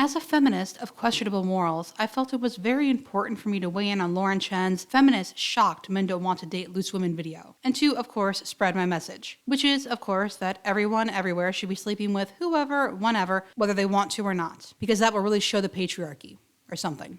As a feminist of questionable morals, I felt it was very important for me to weigh in on Lauren Chen's feminist shocked men don't want to date loose women video, and to, of course, spread my message, which is, of course, that everyone everywhere should be sleeping with whoever, whenever, whether they want to or not, because that will really show the patriarchy, or something.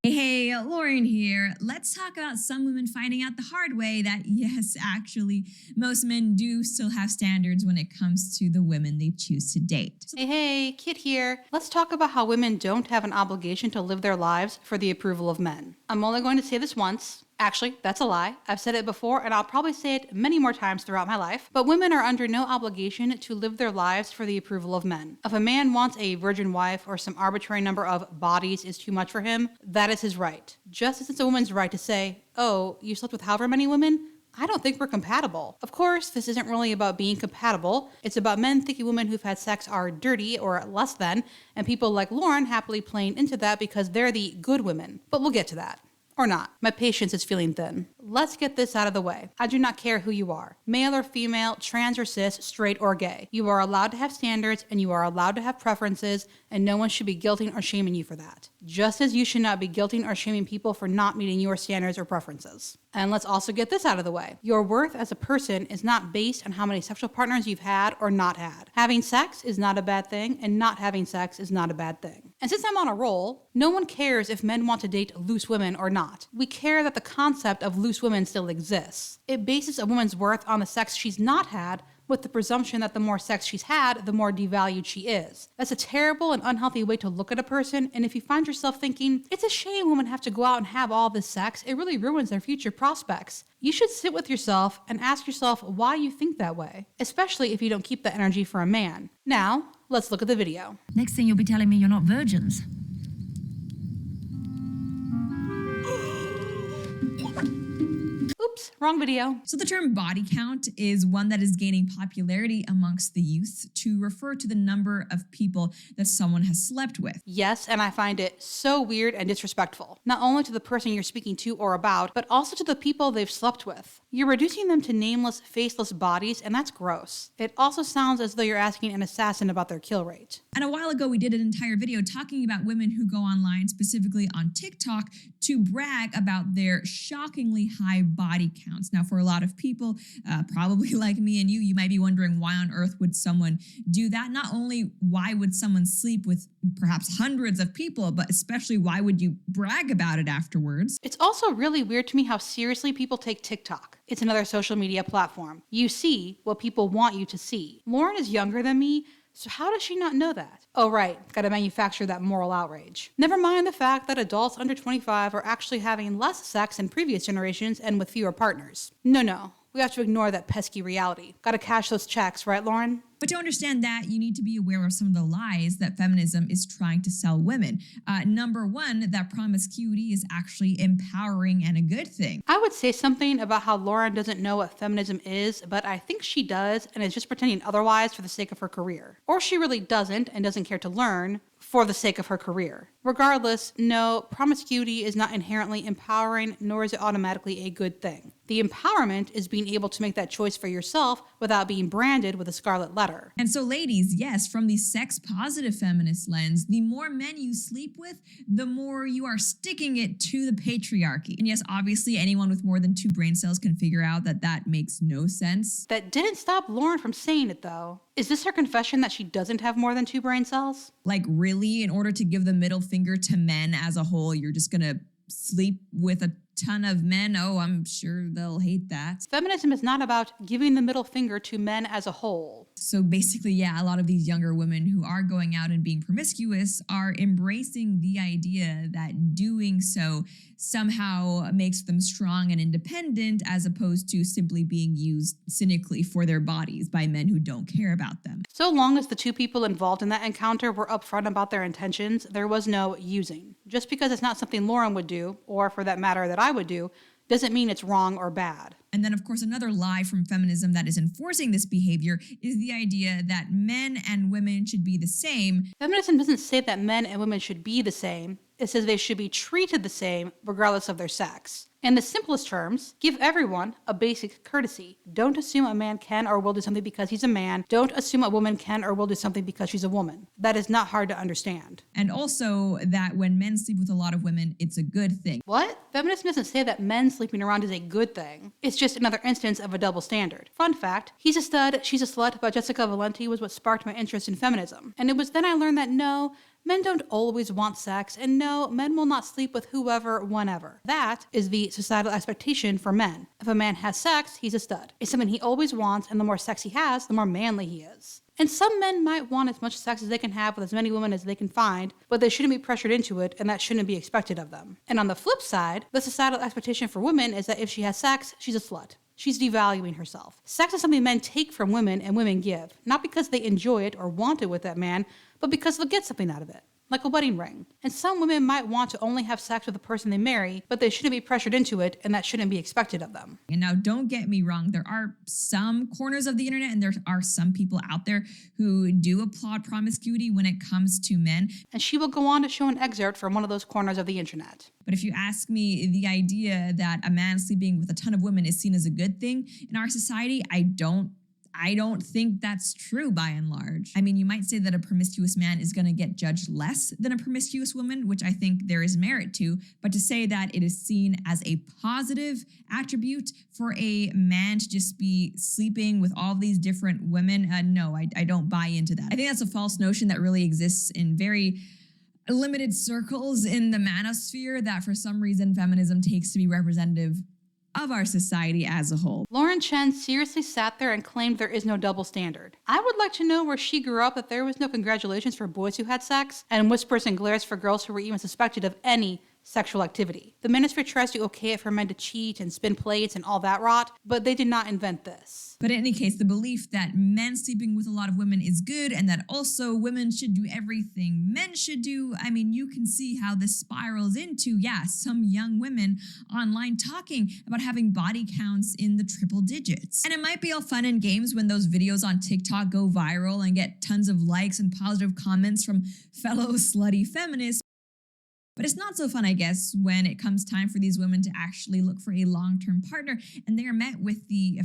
Hey, Lauren here. Let's talk about some women finding out the hard way that, yes, actually, most men do still have standards when it comes to the women they choose to date. Hey, Kit here. Let's talk about how women don't have an obligation to live their lives for the approval of men. I'm only going to say this once. Actually, that's a lie. I've said it before, and I'll probably say it many more times throughout my life. But women are under no obligation to live their lives for the approval of men. If a man wants a virgin wife or some arbitrary number of bodies is too much for him, that is his right. Just as it's a woman's right to say, oh, you slept with however many women? I don't think we're compatible. Of course, this isn't really about being compatible. It's about men thinking women who've had sex are dirty or less than, and people like Lauren happily playing into that because they're the good women. But we'll get to that. Or not. My patience is feeling thin. Let's get this out of the way. I do not care who you are. Male or female, trans or cis, straight or gay. You are allowed to have standards and you are allowed to have preferences, and no one should be guilting or shaming you for that. Just as you should not be guilting or shaming people for not meeting your standards or preferences. And let's also get this out of the way. Your worth as a person is not based on how many sexual partners you've had or not had. Having sex is not a bad thing, and not having sex is not a bad thing. And since I'm on a roll, no one cares if men want to date loose women or not. We care that the concept of loose women still exists. It bases a woman's worth on the sex she's not had, with the presumption that the more sex she's had, the more devalued she is. That's a terrible and unhealthy way to look at a person, and if you find yourself thinking, it's a shame women have to go out and have all this sex, it really ruins their future prospects. You should sit with yourself and ask yourself why you think that way, especially if you don't keep that energy for a man. Now, let's look at the video. Next thing you'll be telling me you're not virgins. Oops, wrong video. So the term body count is one that is gaining popularity amongst the youth to refer to the number of people that someone has slept with. Yes, and I find it so weird and disrespectful. Not only to the person you're speaking to or about, but also to the people they've slept with. You're reducing them to nameless, faceless bodies, and that's gross. It also sounds as though you're asking an assassin about their kill rate. And a while ago, we did an entire video talking about women who go online, specifically on TikTok, to brag about their shockingly high body counts. Now, for a lot of people, probably like me and you might be wondering why on earth would someone do that? Not only why would someone sleep with perhaps hundreds of people, but especially why would you brag about it afterwards? It's also really weird to me how seriously people take TikTok. It's another social media platform. You see what people want you to see. Lauren is younger than me, so how does she not know that? Oh right, gotta manufacture that moral outrage. Never mind the fact that adults under 25 are actually having less sex in previous generations and with fewer partners. No, we have to ignore that pesky reality. Gotta cash those checks, right, Lauren? But to understand that, you need to be aware of some of the lies that feminism is trying to sell women. Number one, that promiscuity is actually empowering and a good thing. I would say something about how Lauren doesn't know what feminism is, but I think she does and is just pretending otherwise for the sake of her career. Or she really doesn't and doesn't care to learn for the sake of her career. Regardless, no, promiscuity is not inherently empowering, nor is it automatically a good thing. The empowerment is being able to make that choice for yourself without being branded with a scarlet letter. And so ladies, yes, from the sex-positive feminist lens, the more men you sleep with, the more you are sticking it to the patriarchy. And yes, obviously anyone with more than 2 brain cells can figure out that that makes no sense. That didn't stop Lauren from saying it though. Is this her confession that she doesn't have more than 2 brain cells? Like really, in order to give the middle finger to men as a whole, you're just gonna sleep with a ton of men? Oh, I'm sure they'll hate that. Feminism is not about giving the middle finger to men as a whole. So basically, yeah, a lot of these younger women who are going out and being promiscuous are embracing the idea that doing so somehow makes them strong and independent, as opposed to simply being used cynically for their bodies by men who don't care about them. So long as the 2 people involved in that encounter were upfront about their intentions, there was no using. Just because it's not something Lauren would do, or for that matter that I would do, doesn't mean it's wrong or bad. And then, of course, another lie from feminism that is enforcing this behavior is the idea that men and women should be the same. Feminism doesn't say that men and women should be the same. It says they should be treated the same regardless of their sex. In the simplest terms, give everyone a basic courtesy. Don't assume a man can or will do something because he's a man. Don't assume a woman can or will do something because she's a woman. That is not hard to understand. And also that when men sleep with a lot of women, it's a good thing. What? Feminism doesn't say that men sleeping around is a good thing. It's just another instance of a double standard. Fun fact, He's a Stud, She's a Slut by Jessica Valenti was what sparked my interest in feminism. And it was then I learned that no, men don't always want sex, and no, men will not sleep with whoever, whenever. That is the societal expectation for men. If a man has sex, he's a stud. It's something he always wants, and the more sex he has, the more manly he is. And some men might want as much sex as they can have with as many women as they can find, but they shouldn't be pressured into it, and that shouldn't be expected of them. And on the flip side, the societal expectation for women is that if she has sex, she's a slut. She's devaluing herself. Sex is something men take from women and women give, not because they enjoy it or want it with that man, but because they'll get something out of it, like a wedding ring. And some women might want to only have sex with the person they marry, but they shouldn't be pressured into it, and that shouldn't be expected of them. And now don't get me wrong, there are some corners of the internet and there are some people out there who do applaud promiscuity when it comes to men. And she will go on to show an excerpt from one of those corners of the internet. But if you ask me, the idea that a man sleeping with a ton of women is seen as a good thing in our society, I don't think that's true by and large. I mean, you might say that a promiscuous man is going to get judged less than a promiscuous woman, which I think there is merit to, but to say that it is seen as a positive attribute for a man to just be sleeping with all these different women, no, I don't buy into that. I think that's a false notion that really exists in very limited circles in the manosphere that for some reason feminism takes to be representative of our society as a whole. Lauren Chen seriously sat there and claimed there is no double standard. I would like to know where she grew up that there was no congratulations for boys who had sex and whispers and glares for girls who were even suspected of any sexual activity. The manosphere tries to okay it for men to cheat and spin plates and all that rot, but they did not invent this. But in any case, the belief that men sleeping with a lot of women is good and that also women should do everything men should do, I mean, you can see how this spirals into, some young women online talking about having body counts in the triple digits. And it might be all fun and games when those videos on TikTok go viral and get tons of likes and positive comments from fellow slutty feminists. But it's not so fun, I guess, when it comes time for these women to actually look for a long-term partner and they are met with the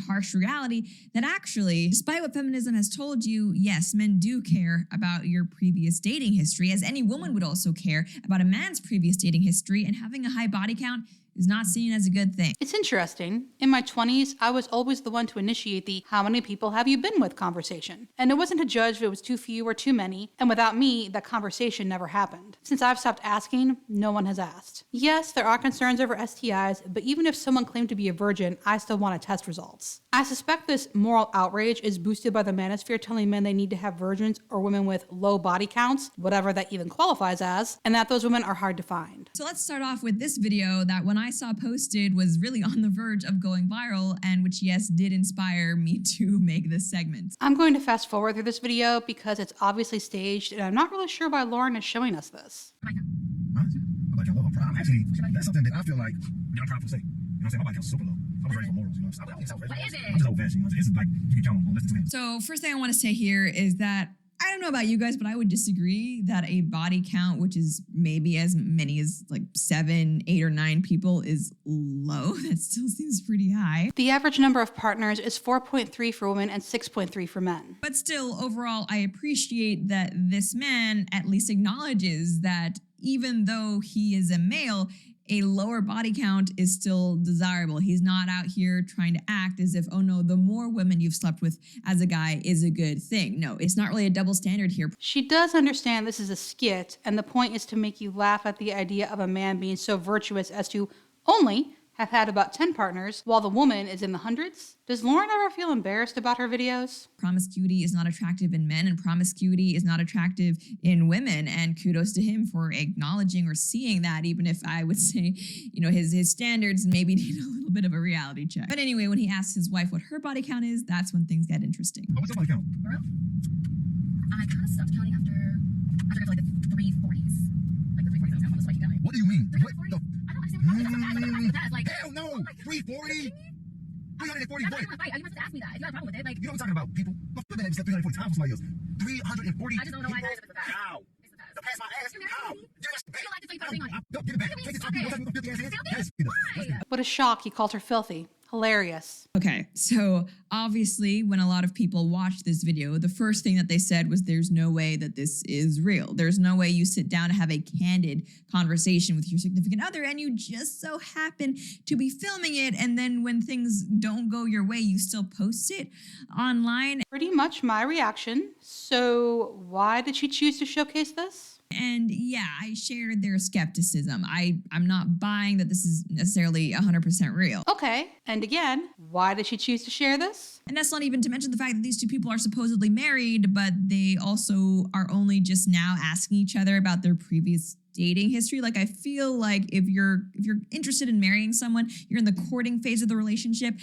harsh reality that actually, despite what feminism has told you, yes, men do care about your previous dating history, as any woman would also care about a man's previous dating history, and having a high body count is not seen as a good thing. It's interesting. In my 20s, I was always the one to initiate the "how many people have you been with" conversation. And it wasn't to judge if it was too few or too many, and without me, that conversation never happened. Since I've stopped asking, no one has asked. Yes, there are concerns over STIs, but even if someone claimed to be a virgin, I still want to test results. I suspect this moral outrage is boosted by the manosphere telling men they need to have virgins or women with low body counts, whatever that even qualifies as, and that those women are hard to find. So let's start off with this video that when I saw posted was really on the verge of going viral, and which, yes, did inspire me to make this segment. I'm going to fast forward through this video because it's obviously staged, and I'm not really sure why Lauren is showing us this. Actually, that's something that I feel like I'm proud to say. You know what I'm saying? My body count's super low. I'm ready for morals, you know what I'm saying? What is it? I'm just old fashioned, you know what I'm saying? It's like, you can count on less than 2 hands. So first thing I want to say here is that I don't know about you guys, but I would disagree that a body count, which is maybe as many as like 7, 8, or 9 people, is low. That still seems pretty high. The average number of partners is 4.3 for women and 6.3 for men. But still, overall, I appreciate that this man at least acknowledges that even though he is a male, a lower body count is still desirable. He's not out here trying to act as if, oh no, the more women you've slept with as a guy is a good thing. No, it's not really a double standard here. She does understand this is a skit, and the point is to make you laugh at the idea of a man being so virtuous as to only have had about 10 partners, while the woman is in the hundreds. Does Lauren ever feel embarrassed about her videos? Promiscuity is not attractive in men, and promiscuity is not attractive in women, and kudos to him for acknowledging or seeing that, even if I would say, his standards maybe need a little bit of a reality check. But anyway, when he asks his wife what her body count is, that's when things get interesting. What's your body count? Bro, I kind of stopped counting after I got to like the 340s. Like the 340s, I'm just like, you got it. What do you mean? What 340? the? I don't understand that. Like, Hell no! 340? 340 that's what? not right. You must have asked me that. If you got a problem with it, like, You know what I'm talking about, people? My man just said 340 times for somebody else. 340 I just don't know why that is. It's the fact. How? It's the fact. To pass my ass? You're How? married. Yes, Don't give it back. Take it off. Don't touch me with your filthy ass hands. Why? What a shock, he called her filthy. Hilarious. Okay, so obviously, when a lot of people watched this video, the first thing that they said was there's no way that this is real. There's no way you sit down to have a candid conversation with your significant other and you just so happen to be filming it. And then when things don't go your way, you still post it online. Pretty much my reaction. So why did she choose to showcase this? And yeah, I shared their skepticism. I'm not buying that this is necessarily 100% real. Okay, and again, why did she choose to share this? And that's not even to mention the fact that these two people are supposedly married, but they also are only just now asking each other about their previous dating history. Like, I feel like if you're interested in marrying someone, you're in the courting phase of the relationship,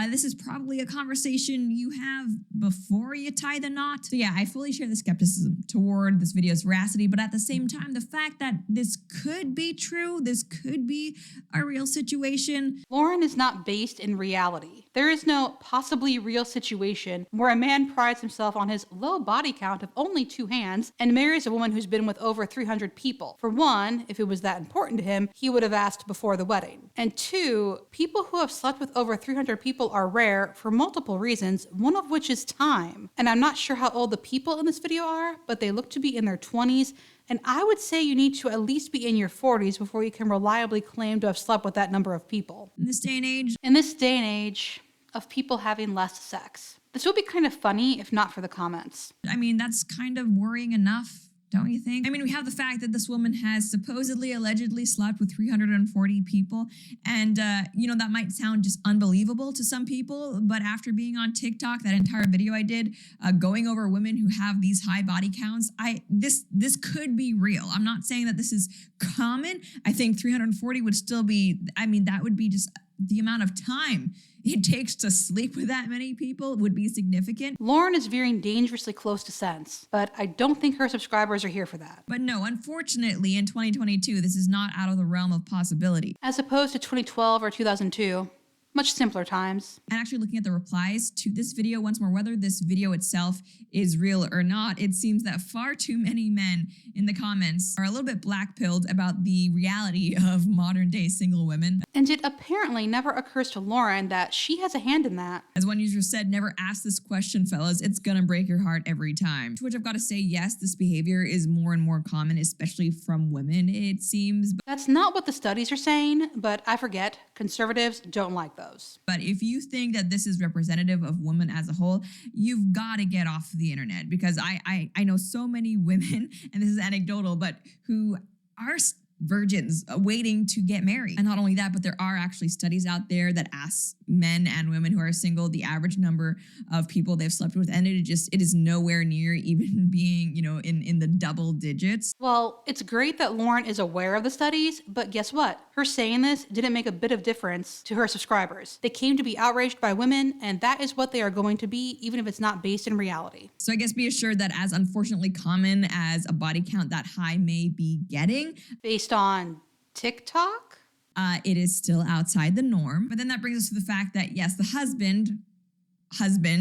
this is probably a conversation you have before you tie the knot. So yeah, I fully share the skepticism toward this video's veracity, but at the same time, the fact that this could be true, this could be a real situation. Lauren is not based in reality. There is no possibly real situation where a man prides himself on his low body count of only 2 hands and marries a woman who's been with over 300 people. For one, if it was that important to him, he would have asked before the wedding. And 2, people who have slept with over 300 people are rare for multiple reasons, one of which is time. And I'm not sure how old the people in this video are, but they look to be in their 20s. And I would say you need to at least be in your 40s before you can reliably claim to have slept with that number of people. In this day and age of people having less sex. This would be kind of funny if not for the comments. I mean, that's kind of worrying enough. Don't you think? I mean, we have the fact that this woman has supposedly, allegedly slept with 340 people. And, that might sound just unbelievable to some people. But after being on TikTok, that entire video I did, going over women who have these high body counts, this could be real. I'm not saying that this is common. I think 340 would still be, that would be just the amount of time it takes to sleep with that many people would be significant. Lauren is veering dangerously close to sense, but I don't think her subscribers are here for that. But no, unfortunately, in 2022, this is not out of the realm of possibility. As opposed to 2012 or 2002. Much simpler times. And actually looking at the replies to this video once more, whether this video itself is real or not, it seems that far too many men in the comments are a little bit black-pilled about the reality of modern day single women. And it apparently never occurs to Lauren that she has a hand in that. As one user said, never ask this question, fellas. It's gonna break your heart every time. To which I've got to say, yes, this behavior is more and more common, especially from women, it seems. That's not what the studies are saying, but I forget. Conservatives don't like those. But if you think that this is representative of women as a whole, you've got to get off the internet, because I know so many women, and this is anecdotal, but who are virgins waiting to get married. And not only that, but there are actually studies out there that ask men and women who are single the average number of people they've slept with, and it is nowhere near even being, in the double digits. Well, it's great that Lauren is aware of the studies, but guess what? Her saying this didn't make a bit of difference to her subscribers. They came to be outraged by women, and that is what they are going to be, even if it's not based in reality. So I guess be assured that as unfortunately common as a body count that high may be getting, based on TikTok? It is still outside the norm. But then that brings us to the fact that, yes, the husband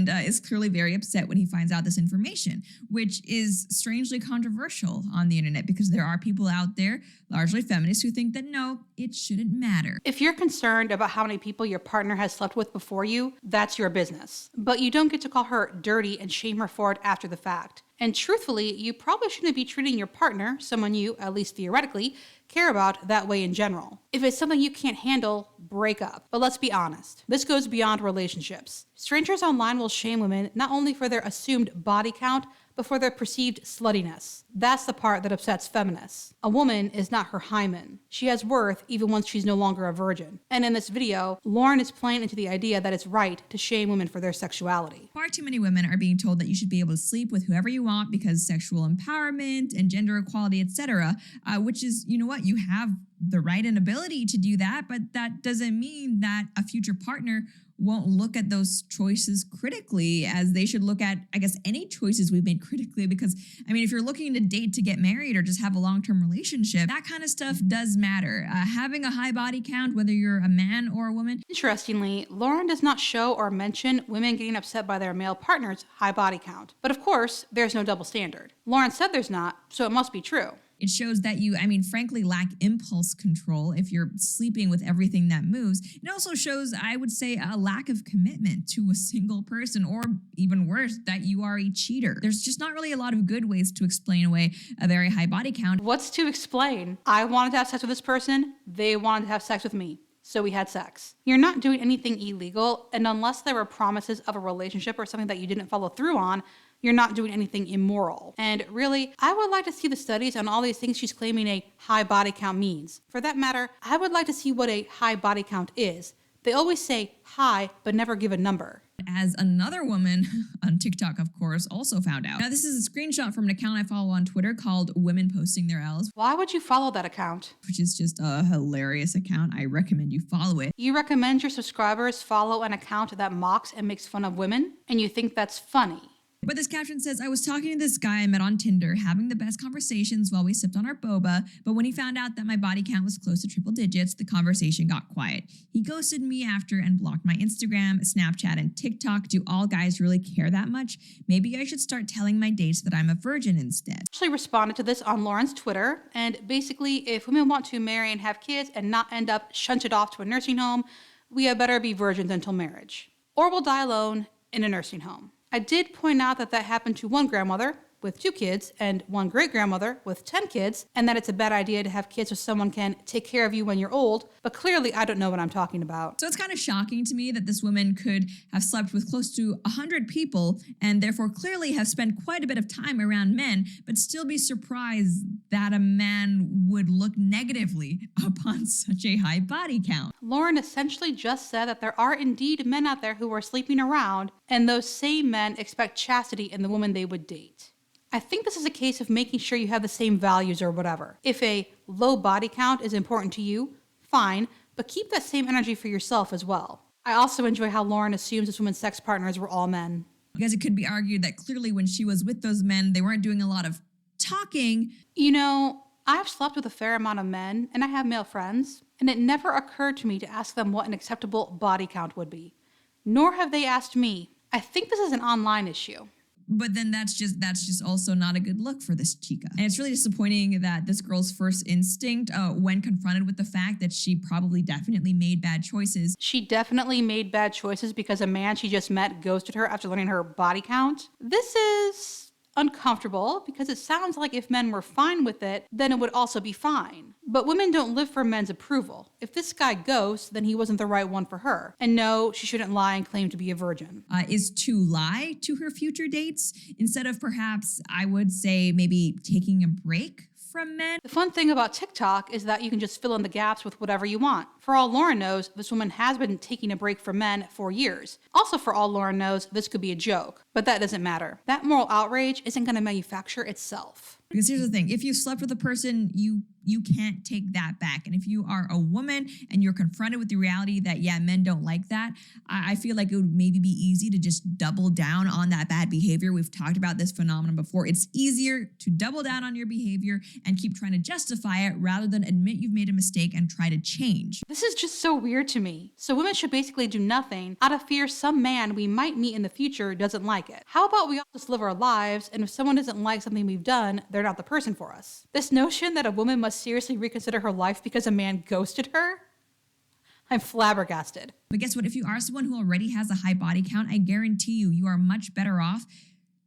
is clearly very upset when he finds out this information, which is strangely controversial on the internet, because there are people out there, largely feminists, who think that no, it shouldn't matter. If you're concerned about how many people your partner has slept with before you, that's your business. But you don't get to call her dirty and shame her for it after the fact. And truthfully, you probably shouldn't be treating your partner, someone you, at least theoretically, care about, that way in general. If it's something you can't handle, break up. But let's be honest, this goes beyond relationships. Strangers online will shame women not only for their assumed body count, but for their perceived sluttiness. That's the part that upsets feminists. A woman is not her hymen. She has worth even once she's no longer a virgin. And in this video, Lauren is playing into the idea that it's right to shame women for their sexuality. Far too many women are being told that you should be able to sleep with whoever you want because sexual empowerment and gender equality, etc., which is, you have the right and ability to do that, but that doesn't mean that a future partner won't look at those choices critically, as they should look at, I guess, any choices we've made critically. Because, if you're looking to date to get married or just have a long-term relationship, that kind of stuff does matter. Having a high body count, whether you're a man or a woman. Interestingly, Lauren does not show or mention women getting upset by their male partner's high body count. But of course, there's no double standard. Lauren said there's not, so it must be true. It shows that you, frankly, lack impulse control if you're sleeping with everything that moves. It also shows, I would say, a lack of commitment to a single person, or even worse, that you are a cheater. There's just not really a lot of good ways to explain away a very high body count. What's to explain? I wanted to have sex with this person, they wanted to have sex with me. So we had sex. You're not doing anything illegal, and unless there were promises of a relationship or something that you didn't follow through on, you're not doing anything immoral. And really, I would like to see the studies on all these things she's claiming a high body count means. For that matter, I would like to see what a high body count is. They always say high, but never give a number. As another woman on TikTok, of course, also found out. Now, this is a screenshot from an account I follow on Twitter called Women Posting Their L's. Why would you follow that account? Which is just a hilarious account. I recommend you follow it. You recommend your subscribers follow an account that mocks and makes fun of women, and you think that's funny. But this caption says, I was talking to this guy I met on Tinder, having the best conversations while we sipped on our boba, but when he found out that my body count was close to triple digits, the conversation got quiet. He ghosted me after and blocked my Instagram, Snapchat, and TikTok. Do all guys really care that much? Maybe I should start telling my dates that I'm a virgin instead. I actually responded to this on Lauren's Twitter, and basically, if women want to marry and have kids and not end up shunted off to a nursing home, we had better be virgins until marriage. Or we'll die alone in a nursing home. I did point out that happened to one grandmother with 2 kids and one great-grandmother with 10 kids, and that it's a bad idea to have kids so someone can take care of you when you're old, but clearly I don't know what I'm talking about. So it's kind of shocking to me that this woman could have slept with close to 100 people and therefore clearly have spent quite a bit of time around men, but still be surprised that a man would look negatively upon such a high body count. Lauren essentially just said that there are indeed men out there who are sleeping around, and those same men expect chastity in the woman they would date. I think this is a case of making sure you have the same values or whatever. If a low body count is important to you, fine, but keep that same energy for yourself as well. I also enjoy how Lauren assumes this woman's sex partners were all men. Because it could be argued that clearly when she was with those men, they weren't doing a lot of talking. You know, I've slept with a fair amount of men, and I have male friends, and it never occurred to me to ask them what an acceptable body count would be. Nor have they asked me. I think this is an online issue. But then that's just also not a good look for this chica. And it's really disappointing that this girl's first instinct, when confronted with the fact that she probably definitely made bad choices. She definitely made bad choices because a man she just met ghosted her after learning her body count. This is uncomfortable because it sounds like if men were fine with it, then it would also be fine. But women don't live for men's approval. If this guy ghosts, then he wasn't the right one for her. And no, she shouldn't lie and claim to be a virgin. Is to lie to her future dates instead of perhaps, I would say, maybe taking a break from men. The fun thing about TikTok is that you can just fill in the gaps with whatever you want. For all Lauren knows, this woman has been taking a break from men for years. Also, for all Lauren knows, this could be a joke. But that doesn't matter. That moral outrage isn't going to manufacture itself. Because here's the thing, if you slept with a person, you can't take that back. And if you are a woman and you're confronted with the reality that, yeah, men don't like that, I feel like it would maybe be easy to just double down on that bad behavior. We've talked about this phenomenon before. It's easier to double down on your behavior and keep trying to justify it rather than admit you've made a mistake and try to change. This is just so weird to me. So women should basically do nothing out of fear some man we might meet in the future doesn't like it. How about we all just live our lives, and if someone doesn't like something we've done, they're not the person for us. This notion that a woman must seriously reconsider her life because a man ghosted her? I'm flabbergasted. But guess what? If you are someone who already has a high body count, I guarantee you are much better off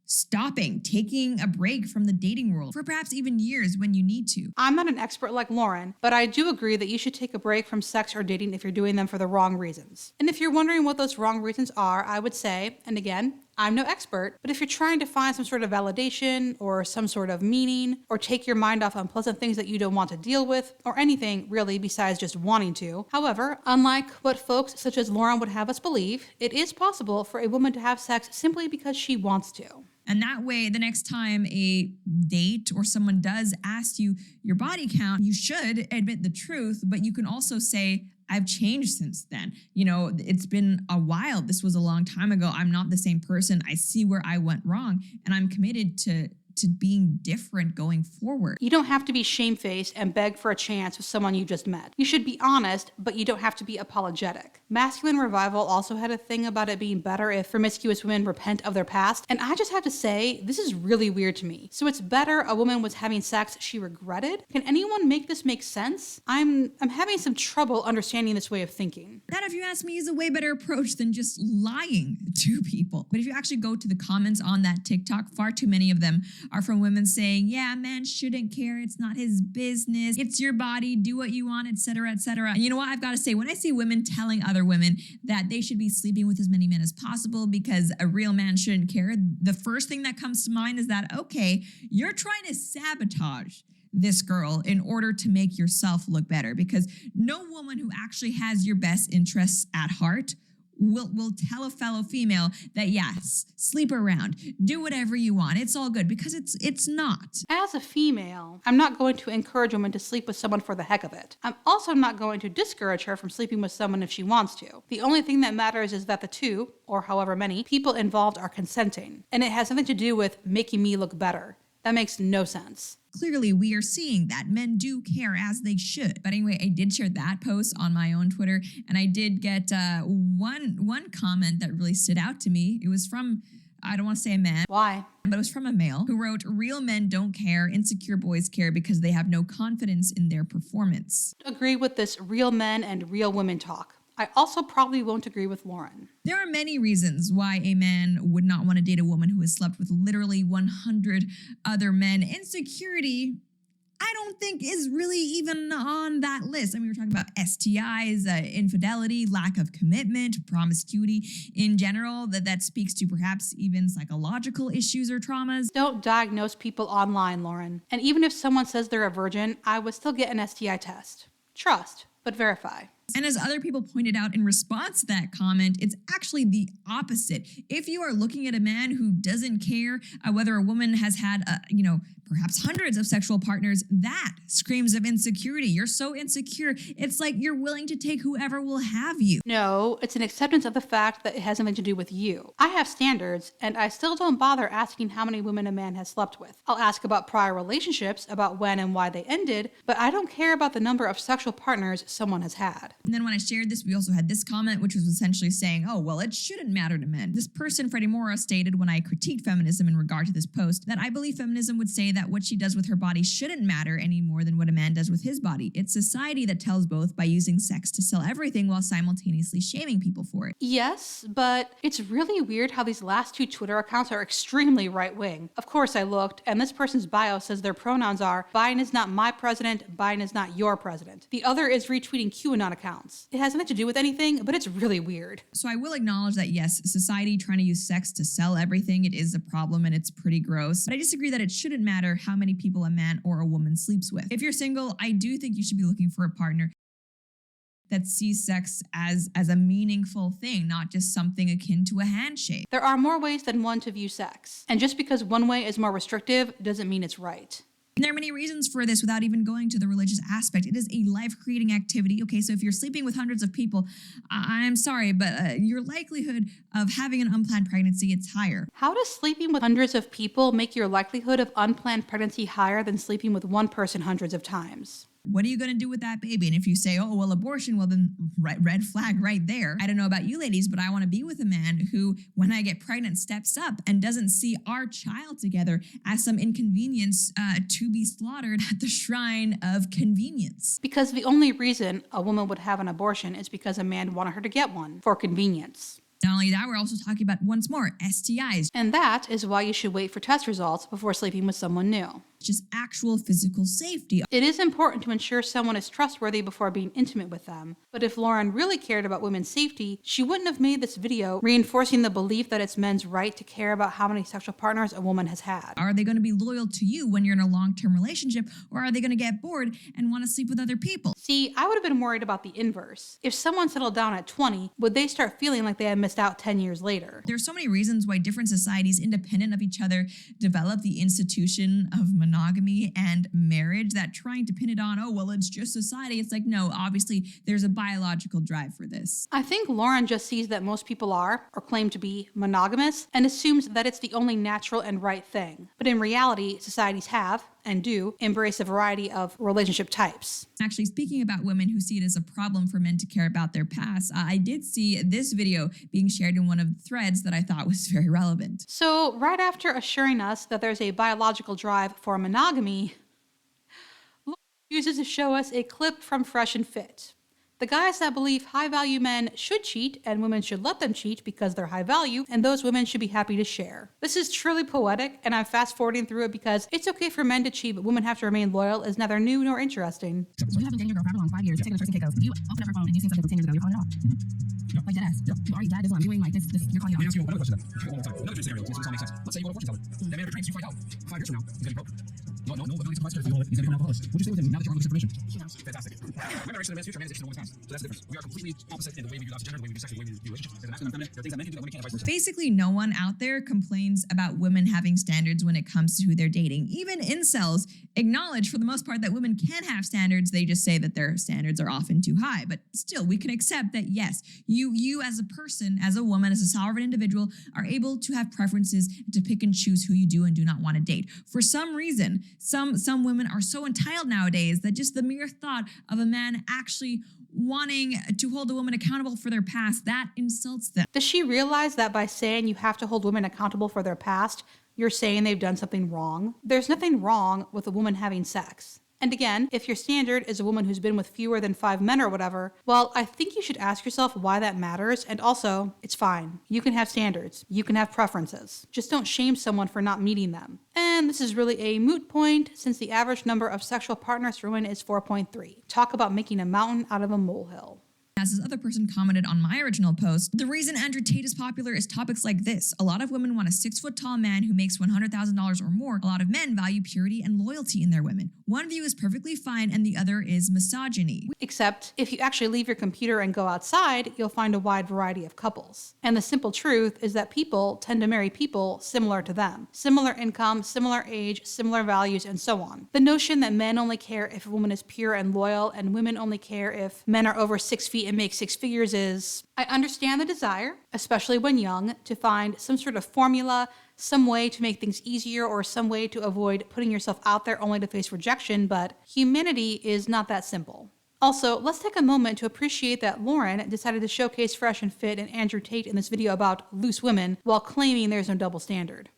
stopping, taking a break from the dating world for perhaps even years when you need to. I'm not an expert like Lauren, but I do agree that you should take a break from sex or dating if you're doing them for the wrong reasons. And if you're wondering what those wrong reasons are, I would say, and again, I'm no expert, but if you're trying to find some sort of validation or some sort of meaning, or take your mind off unpleasant things that you don't want to deal with, or anything really besides just wanting to. However, unlike what folks such as Lauren would have us believe, it is possible for a woman to have sex simply because she wants to. And that way, the next time a date or someone does ask you your body count, you should admit the truth, but you can also say, I've changed since then. You know, it's been a while. This was a long time ago. I'm not the same person. I see where I went wrong, and I'm committed to to being different going forward. You don't have to be shamefaced and beg for a chance with someone you just met. You should be honest, but you don't have to be apologetic. Masculine Revival also had a thing about it being better if promiscuous women repent of their past, and I just have to say, this is really weird to me. So it's better a woman was having sex she regretted? Can anyone make this make sense? I'm having some trouble understanding this way of thinking. That, if you ask me, is a way better approach than just lying to people. But if you actually go to the comments on that TikTok, far too many of them are from women saying, yeah, a man shouldn't care, it's not his business, it's your body, do what you want, etc., etc. And you know what, I've got to say, when I see women telling other women that they should be sleeping with as many men as possible because a real man shouldn't care, the first thing that comes to mind is that, okay, you're trying to sabotage this girl in order to make yourself look better, because no woman who actually has your best interests at heart will tell a fellow female that, yes, sleep around, do whatever you want, it's all good, because it's not. As a female, I'm not going to encourage women to sleep with someone for the heck of it. I'm also not going to discourage her from sleeping with someone if she wants to. The only thing that matters is that the two, or however many, people involved are consenting. And it has something to do with making me look better. That makes no sense. Clearly, we are seeing that men do care, as they should. But anyway, I did share that post on my own Twitter, and I did get one comment that really stood out to me. It was from, I don't want to say a man. Why? But it was from a male who wrote, real men don't care, insecure boys care because they have no confidence in their performance. Agree with this real men and real women talk. I also probably won't agree with Lauren. There are many reasons why a man would not want to date a woman who has slept with literally 100 other men. Insecurity, I don't think, is really even on that list. I mean, we're talking about STIs, infidelity, lack of commitment, promiscuity in general. That speaks to perhaps even psychological issues or traumas. Don't diagnose people online, Lauren. And even if someone says they're a virgin, I would still get an STI test. Trust, but verify. And as other people pointed out in response to that comment, it's actually the opposite. If you are looking at a man who doesn't care whether a woman has had, perhaps hundreds of sexual partners, that screams of insecurity. You're so insecure, it's like you're willing to take whoever will have you. No, it's an acceptance of the fact that it has nothing to do with you. I have standards, and I still don't bother asking how many women a man has slept with. I'll ask about prior relationships, about when and why they ended, but I don't care about the number of sexual partners someone has had. And then when I shared this, we also had this comment, which was essentially saying, oh, well, it shouldn't matter to men. This person, Freddie Mora, stated when I critiqued feminism in regard to this post that I believe feminism would say that what she does with her body shouldn't matter any more than what a man does with his body. It's society that tells both by using sex to sell everything while simultaneously shaming people for it. Yes, but it's really weird how these last two Twitter accounts are extremely right-wing. Of course I looked, and this person's bio says their pronouns are, Biden is not my president, Biden is not your president. The other is retweeting QAnon accounts. It has nothing to do with anything, but it's really weird. So I will acknowledge that, yes, society trying to use sex to sell everything, it is a problem and it's pretty gross. But I disagree that it shouldn't matter how many people a man or a woman sleeps with. If you're single, I do think you should be looking for a partner that sees sex as a meaningful thing, not just something akin to a handshake. There are more ways than one to view sex. And just because one way is more restrictive doesn't mean it's right. And there are many reasons for this without even going to the religious aspect. It is a life-creating activity. Okay, so if you're sleeping with hundreds of people, I'm sorry, but your likelihood of having an unplanned pregnancy, it's higher. How does sleeping with hundreds of people make your likelihood of unplanned pregnancy higher than sleeping with one person hundreds of times? What are you going to do with that baby? And if you say, oh, well, abortion, well, then red flag right there. I don't know about you ladies, but I want to be with a man who, when I get pregnant, steps up and doesn't see our child together as some inconvenience to be slaughtered at the shrine of convenience. Because the only reason a woman would have an abortion is because a man wanted her to get one for convenience. Not only that, we're also talking about, once more, STIs. And that is why you should wait for test results before sleeping with someone new. Just actual physical safety. It is important to ensure someone is trustworthy before being intimate with them. But if Lauren really cared about women's safety, she wouldn't have made this video reinforcing the belief that it's men's right to care about how many sexual partners a woman has had. Are they going to be loyal to you when you're in a long-term relationship, or are they going to get bored and want to sleep with other people? See, I would have been worried about the inverse. If someone settled down at 20, would they start feeling like they had missed out 10 years later? There's so many reasons why different societies, independent of each other, develop the institution of monogamy. monogamy and marriage, that trying to pin it on, oh, well, it's just society. It's like, no, obviously there's a biological drive for this. I think Lauren just sees that most people are, or claim to be, monogamous and assumes that it's the only natural and right thing. But in reality, societies have, and do, embrace a variety of relationship types. Actually, speaking about women who see it as a problem for men to care about their past, I did see this video being shared in one of the threads that I thought was very relevant. So, right after assuring us that there's a biological drive for monogamy, Lauren uses to show us a clip from Fresh and Fit. The guys that believe high-value men should cheat and women should let them cheat because they're high value, and those women should be happy to share. This is truly poetic, and I'm fast-forwarding through it because it's okay for men to cheat, but women have to remain loyal is neither new nor interesting. So you have been dating your girl for how long? 5 years. You're taking a first and goes. You open up her phone and you see something from 10 years ago. You're calling it off. Yep. Like dead ass. Yep. You already died. This is what I'm doing. Like this you're calling it Let me off. ask you another question then. One more time. Another scenario. This all makes sense. Let's say you go to a fortune teller. That man ever drinks, you find out 5 years from now, he's gonna be broke. No ability to provide service. He's gonna become an alcoholic. Would you stay with him now that you're on this information? She knows. Fantastic. My marriage to the man's future, man is in a woman's past. So that's the difference. We are completely opposite in the way we view opposite gender, the way we view sex, the way we view relationships. There's an masculine and feminine. There are things that men can do that women can't, and vice versa. Basically, no one out there complains about women having standards when it comes to who they're dating. Even incels acknowledge, for the most part, that women can have standards. They just say that their standards are often too high. But still, we can accept that, yes, you as a person, as a woman, as a sovereign individual, are able to have preferences and to pick and choose who you do and do not want to date. For some reason, some women are so entitled nowadays that just the mere thought of a man actually wanting to hold a woman accountable for their past, that insults them. Does she realize that by saying you have to hold women accountable for their past, you're saying they've done something wrong? There's nothing wrong with a woman having sex. And again, if your standard is a woman who's been with fewer than 5 men or whatever, well, I think you should ask yourself why that matters. And also, it's fine. You can have standards. You can have preferences. Just don't shame someone for not meeting them. And this is really a moot point since the average number of sexual partners for women is 4.3. Talk about making a mountain out of a molehill. As this other person commented on my original post, the reason Andrew Tate is popular is topics like this. A lot of women want a 6-foot-tall man who makes $100,000 or more. A lot of men value purity and loyalty in their women. One view is perfectly fine and the other is misogyny. Except, if you actually leave your computer and go outside, you'll find a wide variety of couples. And the simple truth is that people tend to marry people similar to them. Similar income, similar age, similar values, and so on. The notion that men only care if a woman is pure and loyal and women only care if men are over 6 feet and make 6 figures is... I understand the desire, especially when young, to find some sort of formula, some way to make things easier, or some way to avoid putting yourself out there only to face rejection, but humanity is not that simple. Also, let's take a moment to appreciate that Lauren decided to showcase Fresh and Fit and Andrew Tate in this video about loose women while claiming there's no double standard.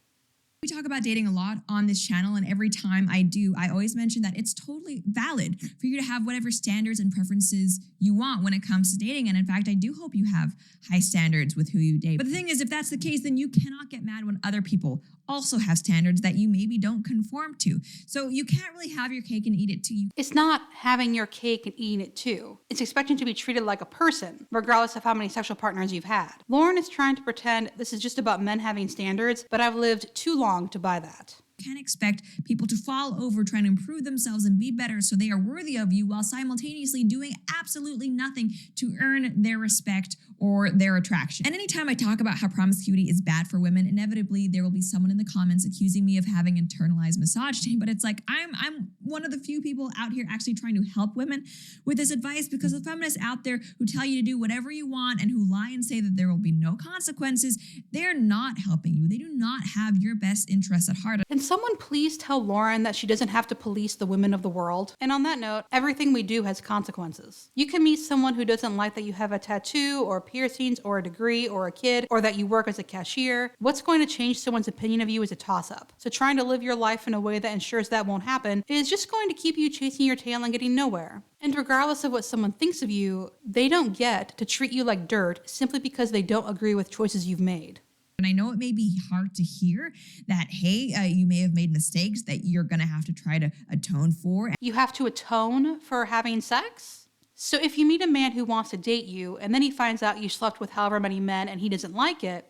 We talk about dating a lot on this channel, and every time I do, I always mention that it's totally valid for you to have whatever standards and preferences you want when it comes to dating. And in fact, I do hope you have high standards with who you date. But the thing is, if that's the case, then you cannot get mad when other people also have standards that you maybe don't conform to. So you can't really have your cake and eat it too. It's not having your cake and eating it too. It's expecting to be treated like a person, regardless of how many sexual partners you've had. Lauren is trying to pretend this is just about men having standards, but I've lived too long to buy that. You can't expect people to fall over trying to improve themselves and be better so they are worthy of you while simultaneously doing absolutely nothing to earn their respect or their attraction. And anytime I talk about how promiscuity is bad for women, inevitably there will be someone in the comments accusing me of having internalized misogyny. But it's like, I'm one of the few people out here actually trying to help women with this advice, because the feminists out there who tell you to do whatever you want and who lie and say that there will be no consequences, they're not helping you. They do not have your best interests at heart. Can someone please tell Lauren that she doesn't have to police the women of the world? And on that note, everything we do has consequences. You can meet someone who doesn't like that you have a tattoo or piercings or a degree or a kid or that you work as a cashier. What's going to change someone's opinion of you is a toss-up. So trying to live your life in a way that ensures that won't happen is just going to keep you chasing your tail and getting nowhere. And regardless of what someone thinks of you, they don't get to treat you like dirt simply because they don't agree with choices you've made. And I know it may be hard to hear that, hey, you may have made mistakes that you're going to have to try to atone for. You have to atone for having sex? So if you meet a man who wants to date you and then he finds out you slept with however many men and he doesn't like it,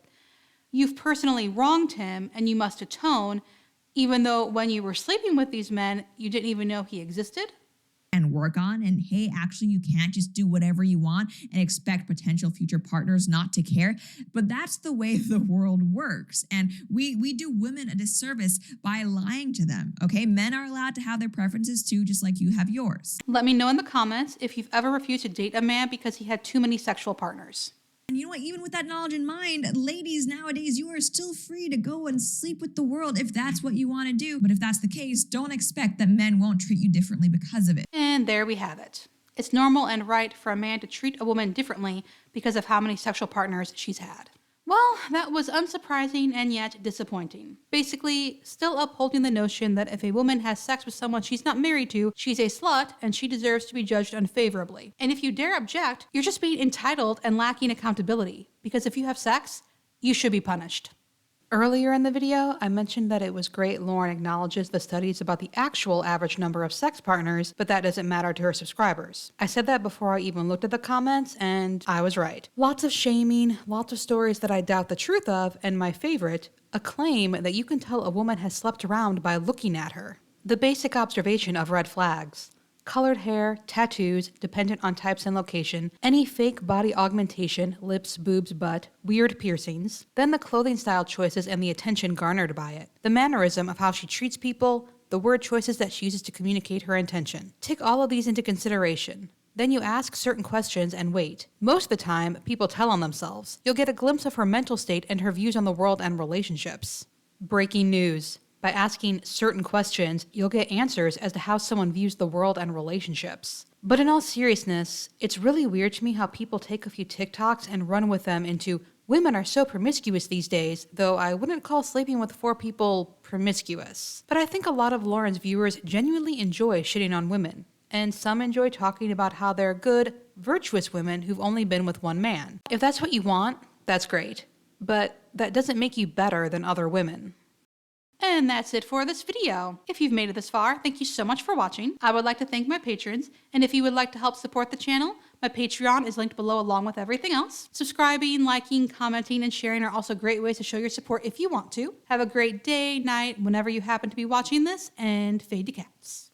you've personally wronged him and you must atone, even though when you were sleeping with these men, you didn't even know he existed? and work on. And hey, actually, you can't just do whatever you want and expect potential future partners not to care. But that's the way the world works. And we do women a disservice by lying to them. Okay, men are allowed to have their preferences too, just like you have yours. Let me know in the comments if you've ever refused to date a man because he had too many sexual partners. And you know what, even with that knowledge in mind, ladies, nowadays, you are still free to go and sleep with the world if that's what you want to do. But if that's the case, don't expect that men won't treat you differently because of it. And there we have it. It's normal and right for a man to treat a woman differently because of how many sexual partners she's had. Well, that was unsurprising and yet disappointing. Basically, still upholding the notion that if a woman has sex with someone she's not married to, she's a slut and she deserves to be judged unfavorably. And if you dare object, you're just being entitled and lacking accountability, because if you have sex, you should be punished. Earlier in the video, I mentioned that it was great Lauren acknowledges the studies about the actual average number of sex partners, but that doesn't matter to her subscribers. I said that before I even looked at the comments, and I was right. Lots of shaming, lots of stories that I doubt the truth of, and my favorite, a claim that you can tell a woman has slept around by looking at her. The basic observation of red flags. Colored hair, tattoos, dependent on types and location, any fake body augmentation, lips, boobs, butt, weird piercings, then the clothing style choices and the attention garnered by it, the mannerism of how she treats people, the word choices that she uses to communicate her intention. Take all of these into consideration. Then you ask certain questions and wait. Most of the time, people tell on themselves. You'll get a glimpse of her mental state and her views on the world and relationships. Breaking news. By asking certain questions, you'll get answers as to how someone views the world and relationships. But in all seriousness, it's really weird to me how people take a few TikToks and run with them into women are so promiscuous these days, though I wouldn't call sleeping with 4 people promiscuous. But I think a lot of Lauren's viewers genuinely enjoy shitting on women, and some enjoy talking about how they're good, virtuous women who've only been with one man. If that's what you want, that's great. But that doesn't make you better than other women. And that's it for this video. If you've made it this far, thank you so much for watching. I would like to thank my patrons, and if you would like to help support the channel, my Patreon is linked below along with everything else. Subscribing, liking, commenting, and sharing are also great ways to show your support if you want to. Have a great day, night, whenever you happen to be watching this, and fade to cats.